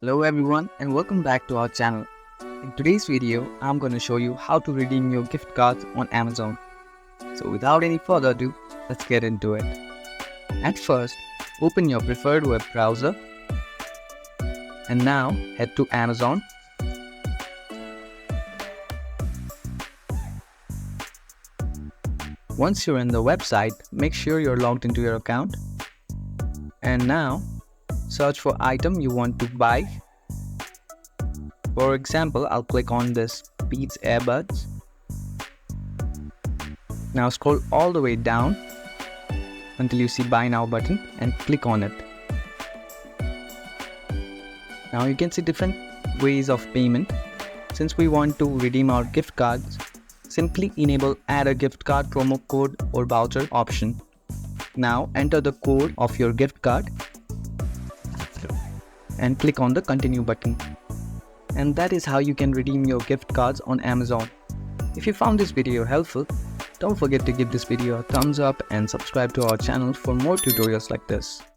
Hello everyone and welcome back to our channel. In today's video, I'm going to show you how to redeem your gift cards on Amazon. So without any further ado, let's get into it. At first, open your preferred web browser and now head to Amazon. Once you're in the website, make sure you're logged into your account. And now, search for item you want to buy. For example, I'll click on this Beats earbuds. Now scroll all the way down until you see buy now button and click on it. Now you can see different ways of payment. Since we want to redeem our gift cards, simply enable add a gift card promo code or voucher option. Now enter the code of your gift card and click on the continue button. And that is how you can redeem your gift cards on Amazon. If you found this video helpful, don't forget to give this video a thumbs up and subscribe to our channel for more tutorials like this.